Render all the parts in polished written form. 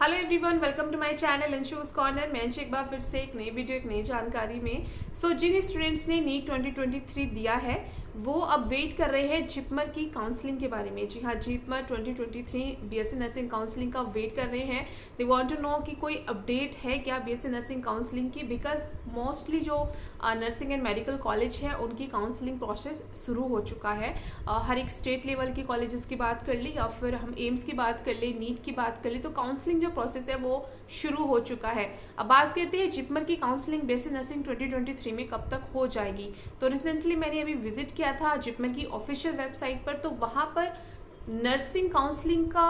Hello everyone, welcome to my channel Anshu's corner. मैं अंशु एक बार फिर से एक नई वीडियो एक नई जानकारी में। जिन स्टूडेंट्स ने नीट 2023 दिया है वो अब वेट कर रहे हैं जिपमर की काउंसलिंग के बारे में। जी हाँ, जिपमर 2023 बीएससी नर्सिंग काउंसलिंग का वेट कर रहे हैं। दे वांट टू नो कि कोई अपडेट है क्या बीएससी नर्सिंग काउंसलिंग की, बिकॉज मोस्टली जो नर्सिंग एंड मेडिकल कॉलेज है उनकी काउंसलिंग प्रोसेस शुरू हो चुका है। हर एक स्टेट लेवल की कॉलेजेस की बात कर ली या फिर हम एम्स की बात कर ले, नीट की बात कर ले, तो काउंसलिंग जो प्रोसेस है वो शुरू हो चुका है। अब बात करते हैं जिपमर की काउंसलिंग बीएससी नर्सिंग 2023 में कब तक हो जाएगी। तो रिसेंटली मैंने अभी विजिट किया था जिपमर की ऑफिशियल वेबसाइट पर, तो वहां पर नर्सिंग काउंसलिंग का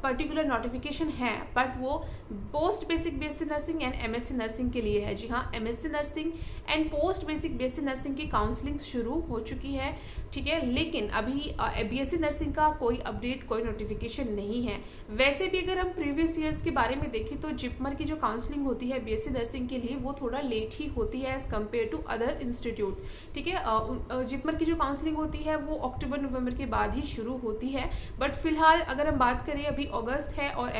पर्टिकुलर नोटिफिकेशन है, बट वो post basic BSc nursing and MSc nursing के लिए है। जी हाँ, MSc nursing and post basic BSc nursing की काउंसलिंग शुरू हो चुकी है, ठीक है। लेकिन अभी बीएससी नर्सिंग का कोई अपडेट, कोई नोटिफिकेशन नहीं है। वैसे भी अगर हम प्रीवियस ईयर्स के बारे में देखें तो जिपमर की जो काउंसलिंग होती है बीएससी नर्सिंग के लिए वो थोड़ा लेट ही होती है as compare to other institute, ठीक है। जिपमर की जो काउंसलिंग होती है वो अक्टूबर नवंबर के बाद ही शुरू होती है। बट फिलहाल अगर हम बात करें, अभी अगस्त है और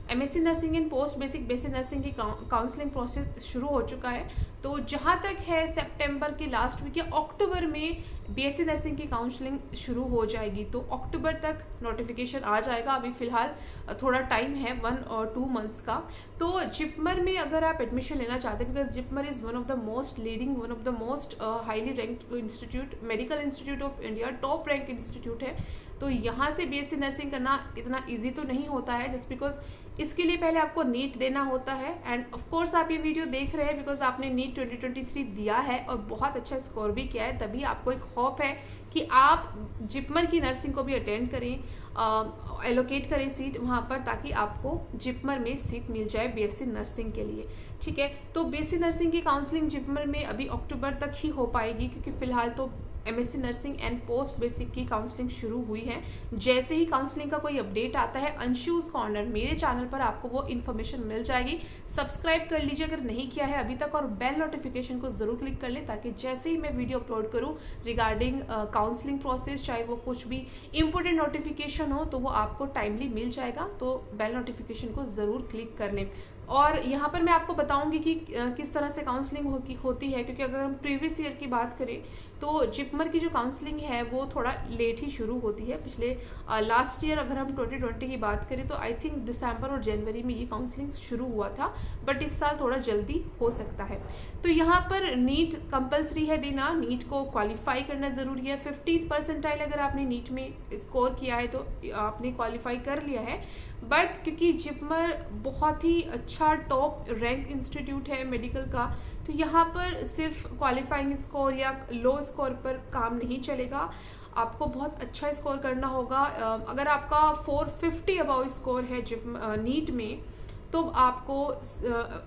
एमएससी नर्सिंग इन पोस्ट बेसिक बीएससी नर्सिंग की काउंसलिंग प्रोसेस शुरू हो चुका है। तो जहां तक है सितंबर के लास्ट वीक या अक्टूबर में बीएससी नर्सिंग की काउंसलिंग शुरू हो जाएगी, तो अक्टूबर तक नोटिफिकेशन आ जाएगा। अभी फिलहाल थोड़ा टाइम है, 1 और 2 मंथ्स का। तो जिपमर में अगर आप एडमिशन लेना चाहते हैं, because JIPMER is one of the most leading, one of the most highly ranked institute, medical institute of India, top rank institute है। तो यहाँ से बीएससी नर्सिंग करना इतना ईजी तो नहीं होता है, जस्ट बिकॉज इसके लिए पहले आपको नीट देना होता है। एंड ऑफ कोर्स आप ये वीडियो देख रहे हैं बिकॉज आपने नीट 2023 दिया है और बहुत अच्छा स्कोर भी किया है, तभी आपको एक होप है कि आप जिपमर की नर्सिंग को भी अटेंड करें, एलोकेट करें सीट वहाँ पर, ताकि आपको जिपमर में सीट मिल जाए बीएससी नर्सिंग के लिए, ठीक है। तो बीएससी नर्सिंग की काउंसलिंग जिपमर में अभी अक्टूबर तक ही हो पाएगी, क्योंकि फिलहाल तो MSc nursing and post basic की काउंसलिंग शुरू हुई है। जैसे ही काउंसलिंग का कोई अपडेट आता है अंशुस कॉर्नर मेरे चैनल पर आपको वो इन्फॉर्मेशन मिल जाएगी। सब्सक्राइब कर लीजिए अगर नहीं किया है अभी तक, और बेल नोटिफिकेशन को जरूर क्लिक कर ले, ताकि जैसे ही मैं वीडियो अपलोड करूँ रिगार्डिंग काउंसलिंग प्रोसेस, चाहे वो कुछ भी इंपॉर्टेंट नोटिफिकेशन हो, तो वो आपको टाइमली मिल जाएगा। तो बेल नोटिफिकेशन को जरूर क्लिक कर लें। और यहाँ पर मैं आपको बताऊंगी कि किस तरह से काउंसलिंग होती है, क्योंकि अगर हम प्रीवियस ईयर की बात करें तो जिपमर की जो काउंसलिंग है वो थोड़ा लेट ही शुरू होती है। पिछले लास्ट ईयर अगर हम 2020 की बात करें तो आई थिंक दिसंबर और जनवरी में ये काउंसलिंग शुरू हुआ था, बट इस साल थोड़ा जल्दी हो सकता है। तो यहाँ पर नीट कंपलसरी है देना, नीट को क्वालिफाई करना ज़रूरी है। 50th परसेंटाइल अगर आपने नीट में स्कोर किया है तो आपने क्वालिफाई कर लिया है। बट क्योंकि जिपमर बहुत ही अच्छा टॉप रैंक इंस्टीट्यूट है मेडिकल का, तो यहाँ पर सिर्फ क्वालिफाइंग स्कोर या लो स्कोर पर काम नहीं चलेगा, आपको बहुत अच्छा स्कोर करना होगा। अगर आपका 450 अबाउ स्कोर है नीट में, तो आपको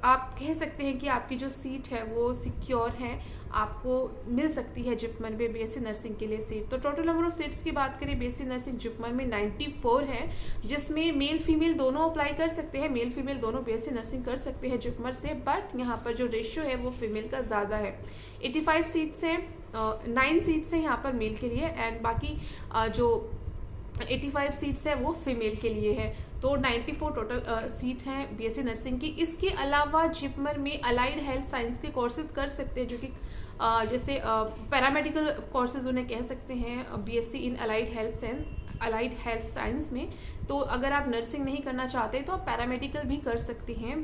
आप कह सकते हैं कि आपकी जो सीट है वो सिक्योर है, आपको मिल सकती है जिपमर में बीएससी नर्सिंग के लिए सीट। तो टोटल नंबर ऑफ सीट्स की बात करें बीएससी नर्सिंग जिपमर में 94 है, जिसमें मेल फीमेल दोनों अप्लाई कर सकते हैं, मेल फीमेल दोनों बीएससी नर्सिंग कर सकते हैं जिपमर से। बट यहाँ पर जो रेशियो है वो फीमेल का ज़्यादा है। 85 सीट्स हैं, 9 सीट्स हैं यहाँ पर मेल के लिए, एंड बाकी जो 85 सीट्स है वो फीमेल के लिए है। तो 94 टोटल सीट हैं बीएससी नर्सिंग की। इसके अलावा जिपमर में अलाइड हेल्थ साइंस के कोर्सेज कर सकते हैं, जो कि जैसे पैरामेडिकल कोर्सेज उन्हें कह सकते हैं, BSc in allied health science में। तो अगर आप नर्सिंग नहीं करना चाहते तो आप पैरामेडिकल भी कर सकते हैं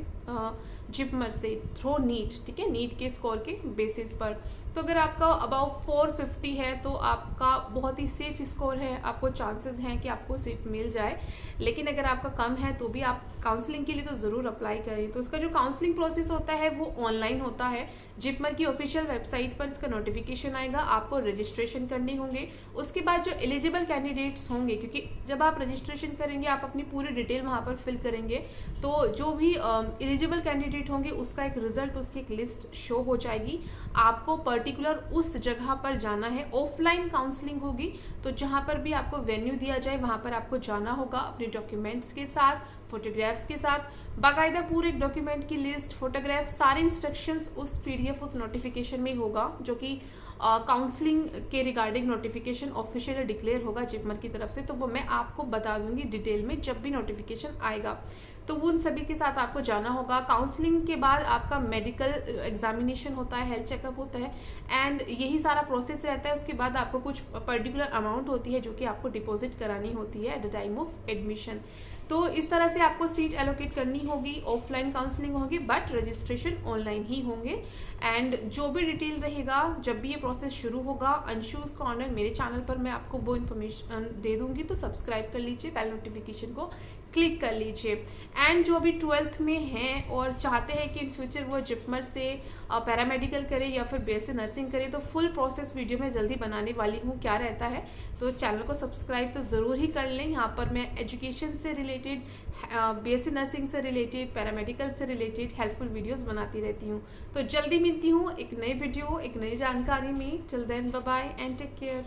जिपमर से थ्रू नीट, ठीक है, नीट के स्कोर के बेसिस पर। तो अगर आपका अबाउ 450 है तो आपका बहुत ही सेफ स्कोर है, आपको चांसेस हैं कि आपको सीट मिल जाए। लेकिन अगर आपका कम है तो भी आप काउंसलिंग के लिए तो ज़रूर अप्लाई करें। तो इसका जो काउंसलिंग प्रोसेस होता है वो ऑनलाइन होता है। जिपमर की ऑफिशियल वेबसाइट पर इसका नोटिफिकेशन आएगा, आपको रजिस्ट्रेशन करने होंगे। उसके बाद जो एलिजिबल कैंडिडेट्स होंगे, क्योंकि जब आप रजिस्ट्रेशन करेंगे आप अपनी पूरी डिटेल वहाँ पर फिल करेंगे, तो जो भी एलिजिबल कैंडिडेट होंगे उसका एक रिजल्ट, उसकी एक लिस्ट शो हो जाएगी। आपको पर्टिकुलर उस जगह पर जाना है, ऑफलाइन काउंसलिंग होगी, तो जहाँ पर भी आपको वेन्यू दिया जाए वहाँ पर आपको जाना होगा अपने डॉक्यूमेंट्स के साथ, फोटोग्राफ्स के साथ, बाकायदा पूरे डॉक्यूमेंट की लिस्ट, फोटोग्राफ, सारे इंस्ट्रक्शंस उस पीडीएफ, उस नोटिफिकेशन में होगा, जो कि काउंसलिंग के रिगार्डिंग नोटिफिकेशन ऑफिशियली डिक्लेयर होगा जिपमर की तरफ से, तो वो मैं आपको बता दूंगी डिटेल में जब भी नोटिफिकेशन आएगा। तो उन सभी के साथ आपको जाना होगा। काउंसलिंग के बाद आपका मेडिकल एग्जामिनेशन होता है, हेल्थ चेकअप होता है, एंड यही सारा प्रोसेस रहता है। उसके बाद आपको कुछ पर्टिकुलर अमाउंट होती है जो कि आपको डिपॉजिट करानी होती है at the time of admission. तो इस तरह से आपको सीट एलोकेट करनी होगी। ऑफलाइन काउंसलिंग होगी बट रजिस्ट्रेशन ऑनलाइन ही होंगे। एंड जो भी डिटेल रहेगा जब भी ये प्रोसेस शुरू होगा, अंशुज कॉर्नर मेरे चैनल पर मैं आपको वो इन्फॉर्मेशन दे दूंगी, तो सब्सक्राइब कर लीजिए, बेल नोटिफिकेशन को क्लिक कर लीजिए। एंड जो भी 12th में हैं और चाहते हैं कि इन फ्यूचर वो जिपमर से पैरामेडिकल करे या फिर बीएससी नर्सिंग करे, तो फुल प्रोसेस वीडियो में जल्दी बनाने वाली हूँ क्या रहता है। तो चैनल को सब्सक्राइब तो ज़रूर ही कर लें। यहाँ पर मैं एजुकेशन से रिलेटेड, बीएससी नर्सिंग से रिलेटेड, पैरामेडिकल से रिलेटेड हेल्पफुल वीडियोस बनाती रहती हूँ। तो जल्दी मिलती हूँ एक नई वीडियो, एक नई जानकारी में। Till then bye bye and take care.